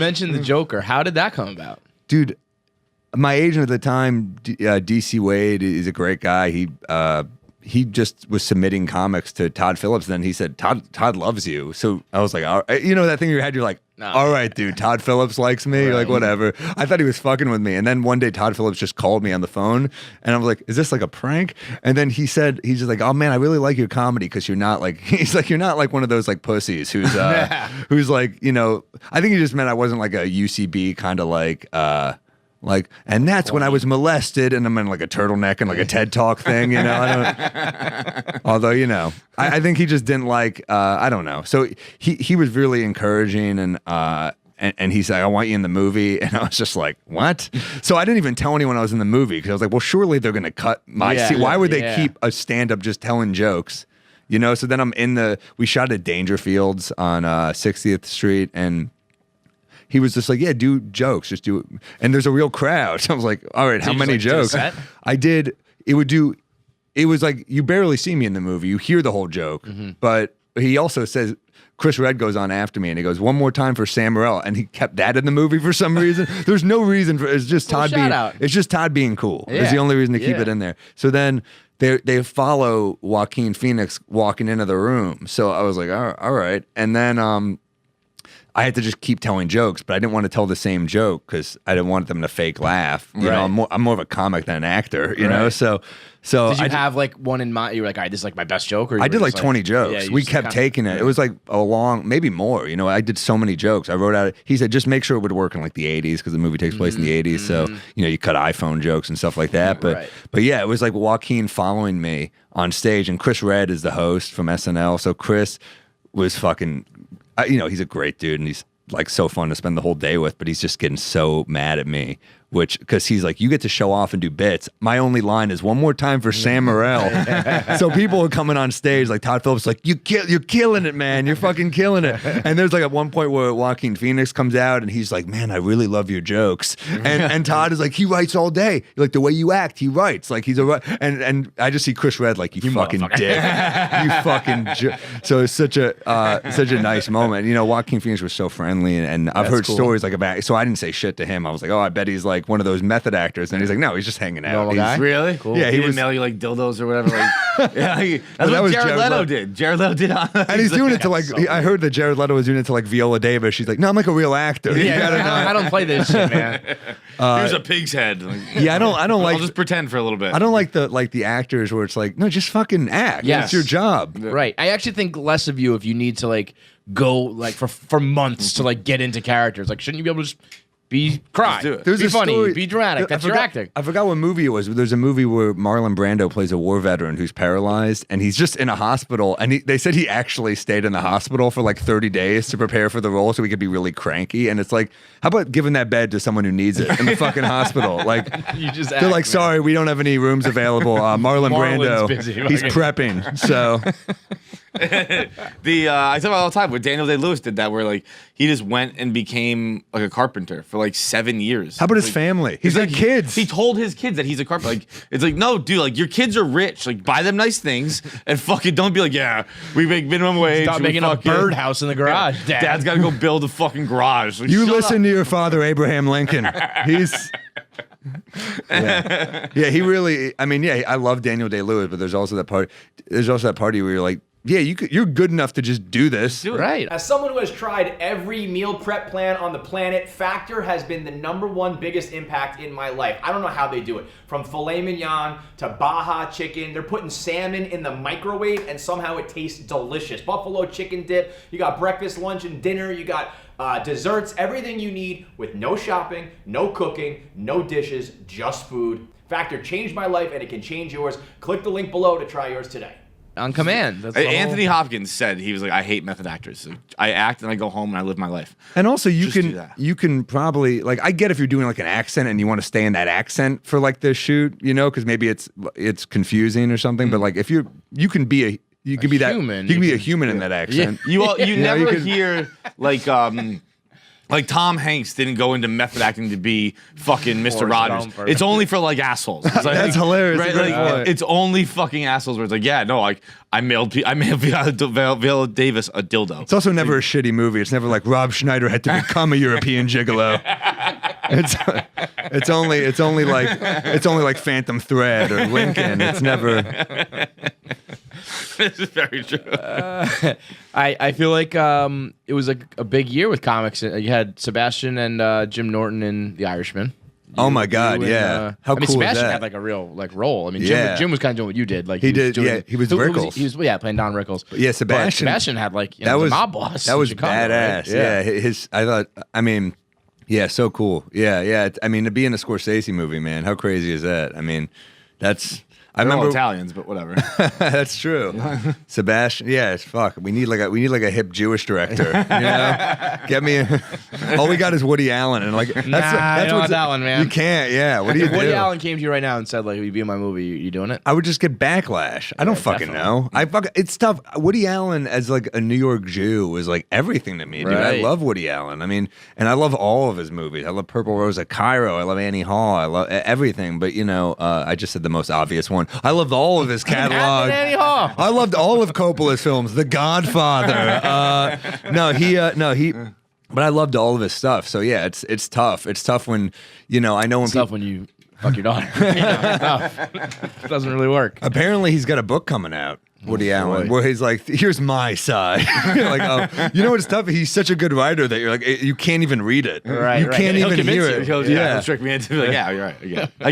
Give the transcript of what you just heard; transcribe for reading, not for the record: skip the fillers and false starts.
mentioned the Joker. How did that come about? Dude, my agent at the time, DC Wade, is a great guy. He just was submitting comics to Todd Phillips. And then he said, Todd loves you. So I was like, all right. You know that thing in your head, you're like, all right, dude, Todd Phillips likes me. Right. Like, whatever. I thought he was fucking with me. And then one day Todd Phillips just called me on the phone. And I was like, is this like a prank? And then he's just like, oh man, I really like your comedy because you're not like, he's like, you're not like one of those like pussies who's like, you know, I think he just meant I wasn't like a UCB kind of like, and that's when I was molested, and I'm in like a turtleneck and like a TED Talk thing, you know. I don't. Although, you know, I think he just didn't like. I don't know. So he was really encouraging, and he said, "I want you in the movie," and I was just like, "What?" So I didn't even tell anyone I was in the movie because I was like, "Well, surely they're gonna cut my scene. Why would they keep a stand-up just telling jokes?" You know. So then we shot at Dangerfields on 60th Street, and he was just like, yeah, do jokes, just do it. And there's a real crowd. So I was like, all right, how many jokes? I did. It was like, you barely see me in the movie. You hear the whole joke. But he also says, Chris Redd goes on after me and he goes, one more time for Sam Morril. And he kept that in the movie for some reason. There's no reason for it's just Todd being cool. It's the only reason to keep it in there. So then they follow Joaquin Phoenix walking into the room. So I was like, all right. And then I had to just keep telling jokes, but I didn't want to tell the same joke because I didn't want them to fake laugh. You know, I'm more of a comic than an actor. You know, so did you have like one in mind? You were like, all right, this is like my best joke. Or I did like 20 jokes. We kept taking it. It was like maybe more. You know, I did so many jokes. I wrote out. He said just make sure it would work in like the 80s because the movie takes place in the 80s. So you know, you cut iPhone jokes and stuff like that. But yeah, it was like Joaquin following me on stage, and Chris Redd is the host from SNL. So Chris was fucking. You know, he's a great dude and he's like so fun to spend the whole day with, but he's just getting so mad at me, because he's like, you get to show off and do bits. My only line is one more time for Sam Morril. So people are coming on stage like Todd Phillips, like, you're killing it, man. You're fucking killing it. And there's like at one point where Joaquin Phoenix comes out and he's like, man, I really love your jokes. And Todd is like, he writes all day. Like the way you act, he writes. Like he's and I just see Chris Redd like, you fucking dick. You fucking So it's such a nice moment. You know, Joaquin Phoenix was so friendly and I've heard stories like about, so I didn't say shit to him. I was like, oh, I bet he's like one of those method actors, and he's like, no, he's just hanging out. Normal guy? Really? Cool. Yeah, he didn't mail you like dildos or whatever. Like, that's what Jared Leto did. Jared Leto did on. And he's doing it to like. I heard that Jared Leto was doing it to like Viola Davis. She's like, no, I'm like a real actor. Yeah, I don't play this shit, man. Here's a pig's head. Like, yeah, I don't like. I'll just pretend for a little bit. I don't like the actors where it's like, no, just fucking act. Yes. It's your job. Right. I actually think less of you if you need to like go like for months to like get into characters. Like, shouldn't you be able to just cry, be funny, be dramatic? That's your acting. I forgot what movie it was. There's a movie where Marlon Brando plays a war veteran who's paralyzed, and he's just in a hospital. And they said he actually stayed in the hospital for like 30 days to prepare for the role, so he could be really cranky. And it's like, how about giving that bed to someone who needs it in the fucking hospital? Like, they're like, sorry, we don't have any rooms available. Marlon Brando, busy, he's prepping. So. I talk about all the time where Daniel Day-Lewis did that, where like he just went and became like a carpenter for like 7 years. How about his family? He's like kids. He told his kids that he's a carpenter. Like, it's like, no, dude, like your kids are rich. Like, buy them nice things and fucking don't be like, yeah, we make minimum wage. Stop making a birdhouse in the garage. Dad's got to go build a fucking garage. Like, you listen to your father, Abraham Lincoln. He's. Yeah, he really. I mean, yeah, I love Daniel Day-Lewis, but there's also that part. There's also that party where you're like, yeah, you're good enough to just do this. Right. As someone who has tried every meal prep plan on the planet, Factor has been the #1 biggest impact in my life. I don't know how they do it. From filet mignon to Baja chicken, they're putting salmon in the microwave and somehow it tastes delicious. Buffalo chicken dip, you got breakfast, lunch, and dinner, you got desserts, everything you need with no shopping, no cooking, no dishes, just food. Factor changed my life and it can change yours. Click the link below to try yours today. On command. That's Anthony Hopkins said, he was like, I hate method actors. So I act and I go home and I live my life. And also you can probably, like, I get if you're doing like an accent and you want to stay in that accent for like the shoot, you know, because maybe it's confusing or something. But like if you can be a human in that accent. You never hear like Like Tom Hanks didn't go into method acting to be fucking Mr. Rogers. It's only for like assholes. It's like, That's hilarious. Right? It's only fucking assholes where it's like, yeah, no, like I mailed Viola Davis a dildo. It's also never a shitty movie. It's never like Rob Schneider had to become a European gigolo. It's only like Phantom Thread or Lincoln. It's never. This is very true. I feel like it was a big year with comics. You had Sebastian and Jim Norton in The Irishman. Oh my God! Yeah, how cool Sebastian is that? had like a real role. I mean, Yeah. Jim was kind of doing what you did. Like He did, doing, yeah, he was who Rickles. He was playing Don Rickles. Yeah, But Sebastian had like that was the mob boss. That in was Chicago, badass. right? I thought. I mean, yeah, so cool. Yeah. I mean, to be in a Scorsese movie, man, how crazy is that? I mean, that's. I They're all remember Italians, but whatever. That's true. Sebastian, yeah, it's fuck. We need like a hip Jewish director. You know, get me. All we got is Woody Allen, and like that's I don't want that one, man. You can't. Yeah. What do you If do? Woody Allen came to you right now and said like, "Will you be in my movie? You doing it?" I would just get backlash. I don't fucking know. It's tough. Woody Allen as like a New York Jew was like everything to me, dude. I Right. love Woody Allen. I mean, and I love all of his movies. I love Purple Rose of Cairo. I love Annie Hall. I love everything. But you know, I just said the most obvious one. I loved all of his catalog. Annie Hall. I loved all of Coppola's films. The Godfather. But I loved all of his stuff. So yeah, it's tough. It's tough when I know when Stuff when you fuck your daughter. It's tough. It doesn't really work. Apparently, he's got a book coming out, Woody Allen, where he's like, "Here's my side." You're like, oh, you know what's tough? He's such a good writer that you're like, you can't even read it. Right, You right. can't He'll even convince hear you. it. He'll trick me into like, yeah, you're right. Yeah, I get it.